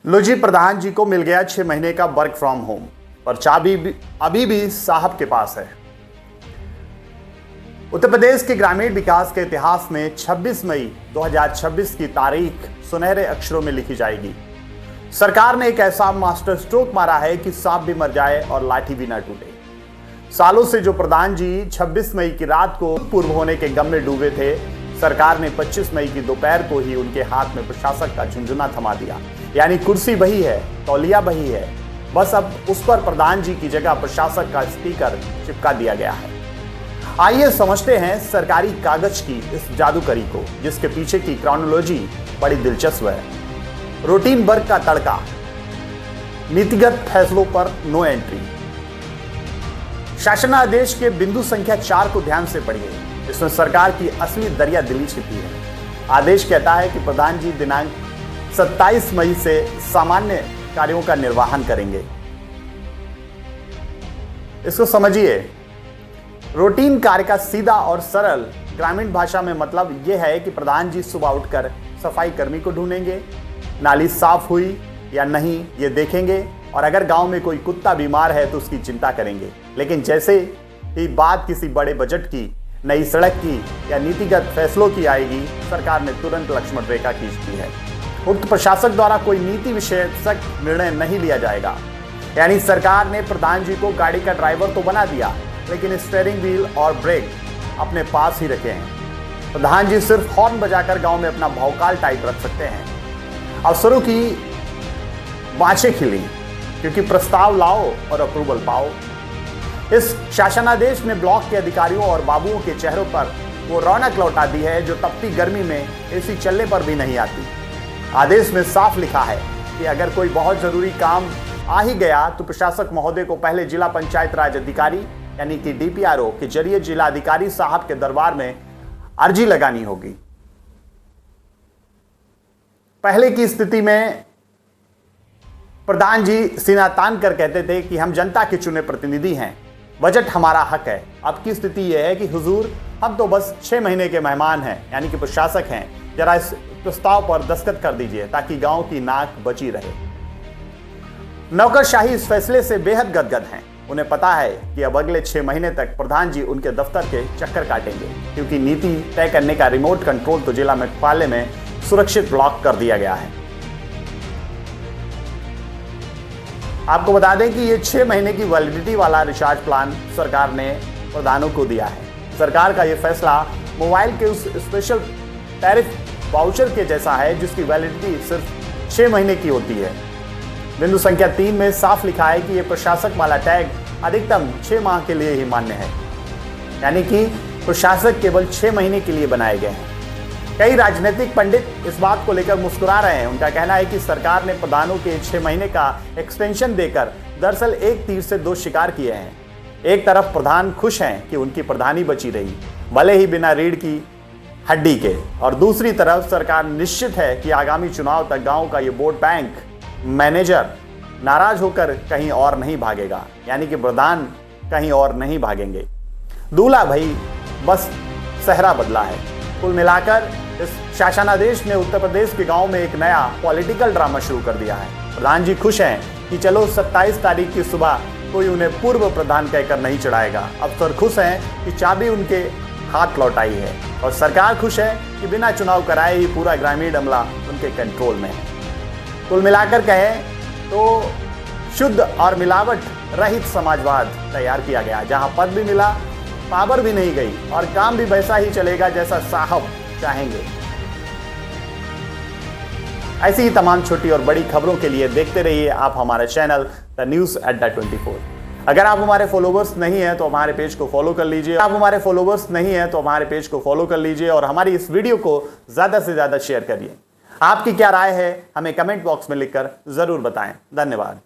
लो जी, प्रधान जी को मिल गया 6 महीने का वर्क फ्रॉम होम, पर चाबी अभी भी साहब के पास है। उत्तर प्रदेश के ग्रामीण विकास के इतिहास में 26 मई 2026 की तारीख सुनहरे अक्षरों में लिखी जाएगी। सरकार ने एक ऐसा मास्टर स्ट्रोक मारा है कि सांप भी मर जाए और लाठी भी ना टूटे। सालों से जो प्रधान जी 26 मई की रात को पूर्व होने के गम में डूबे थे, सरकार ने 25 मई की दोपहर को ही उनके हाथ में प्रशासक का झुंझुना थमा दिया। यानी कुर्सी वही है, तौलिया वही है, बस अब उस पर प्रधान जी की जगह प्रशासक का स्टिकर चिपका दिया गया है। आइए समझते हैं सरकारी कागज की इस जादूगरी को, जिसके पीछे की क्रोनोलॉजी बड़ी दिलचस्प है। रूटीन वर्क का तड़का, नीतिगत फैसलों पर नो एंट्री। शासनादेश के बिंदु संख्या 4 को ध्यान से पढ़िए। इसमें सरकार की असली दरिया दिली छिपी है। आदेश कहता है कि प्रधान जी दिनांक 27 मई से सामान्य कार्यों का निर्वहन करेंगे। इसको समझिए। रूटीन कार्य का सीधा और सरल ग्रामीण भाषा में मतलब यह है कि प्रधान जी सुबह उठकर सफाई कर्मी को ढूंढेंगे, नाली साफ हुई या नहीं ये देखेंगे, और अगर गांव में कोई कुत्ता बीमार है तो उसकी चिंता करेंगे। लेकिन जैसे ही बात किसी बड़े बजट की, नई सड़क की या नीतिगत फैसलों की आएगी, सरकार ने तुरंत लक्ष्मण रेखा खींच दी है। उक्त प्रशासक द्वारा कोई नीति विषयक निर्णय नहीं लिया जाएगा। यानी सरकार ने प्रधान जी को गाड़ी का ड्राइवर तो बना दिया, लेकिन स्टीयरिंग व्हील और ब्रेक अपने पास ही रखे हैं। प्रधान जी सिर्फ हॉर्न बजाकर गांव में अपना भौकाल टाइट रख सकते हैं। अफसरों की बाँछें खिली, क्योंकि प्रस्ताव लाओ और अप्रूवल पाओ। इस शासनादेश ने ब्लॉक के अधिकारियों और बाबुओं के चेहरों पर वो रौनक लौटा दी है जो तपती गर्मी में एसी चलने पर भी नहीं आती। आदेश में साफ लिखा है कि अगर कोई बहुत जरूरी काम आ ही गया तो प्रशासक महोदय को पहले जिला पंचायत राज अधिकारी यानी कि डीपीआरओ के जरिए जिला अधिकारी साहब के दरबार में अर्जी लगानी होगी। पहले की स्थिति में प्रधान जी सीना तान कर कहते थे कि हम जनता के चुने प्रतिनिधि हैं, बजट हमारा हक है। अब की स्थिति यह है कि हुजूर, हम तो बस 6 महीने के मेहमान हैं, यानी कि प्रशासक हैं, जरा इस प्रस्ताव पर दस्तखत कर दीजिए ताकि गांव की नाक बची रहे। नौकरशाही इस फैसले से बेहद गदगद हैं। उन्हें पता है कि अब अगले 6 महीने तक प्रधान जी उनके दफ्तर के चक्कर काटेंगे, क्योंकि नीति तय करने का रिमोट कंट्रोल तो जिला मुख्यालय में सुरक्षित ब्लॉक कर दिया गया है। आपको बता दें कि ये 6 महीने की वैलिडिटी वाला रिचार्ज प्लान सरकार ने प्रधानों को दिया है। सरकार का ये फैसला मोबाइल के उस स्पेशल टैरिफ वाउचर के जैसा है जिसकी वैलिडिटी सिर्फ 6 महीने की होती है। बिंदु संख्या 3 में साफ लिखा है कि यह प्रशासक वाला टैग अधिकतम 6 माह के लिए ही मान्य है, यानी कि प्रशासक केवल 6 महीने के लिए बनाए गए हैं। कई राजनीतिक पंडित इस बात को लेकर मुस्कुरा रहे हैं। उनका कहना है कि सरकार ने प्रधानों के 6 महीने का एक्सटेंशन देकर दरअसल एक तीर से 2 शिकार किए हैं। एक तरफ प्रधान खुश हैं कि उनकी प्रधानी बची रही, भले ही बिना रीढ़ की हड्डी के, और दूसरी तरफ सरकार निश्चित है कि आगामी चुनाव तक गांव का ये वोट बैंक मैनेजर नाराज होकर कहीं और नहीं भागेगा, यानी कि प्रधान कहीं और नहीं भागेंगे। दूल्हा भाई बस सेहरा बदला है। कुल मिलाकर इस शासनादेश ने उत्तर प्रदेश के गांव में एक नया पॉलिटिकल ड्रामा शुरू कर दिया है। प्रधान जी खुश हैं कि चलो 27 तारीख की सुबह कोई उन्हें पूर्व प्रधान कहकर नहीं चढ़ाएगा। अफसर खुश हैं कि चाबी उनके हाथ लौटाई है, और सरकार खुश है कि बिना चुनाव कराए ही पूरा ग्रामीण अमला उनके कंट्रोल में है। कुल मिलाकर कहें तो शुद्ध और मिलावट रहित समाजवाद तैयार किया गया, जहां पद भी मिला, पावर भी नहीं गई, और काम भी वैसा ही चलेगा जैसा साहब चाहेंगे। ऐसी ही तमाम छोटी और बड़ी खबरों के लिए देखते रहिए आप हमारा चैनल द न्यूज़ अड्डा 24। अगर आप हमारे फॉलोवर्स नहीं हैं तो हमारे पेज को फॉलो कर लीजिए। आप हमारे फॉलोवर्स नहीं हैं तो हमारे पेज को फॉलो कर लीजिए और हमारी इस वीडियो को ज़्यादा से ज़्यादा शेयर करिए। आपकी क्या राय है हमें कमेंट बॉक्स में लिखकर ज़रूर बताएं। धन्यवाद।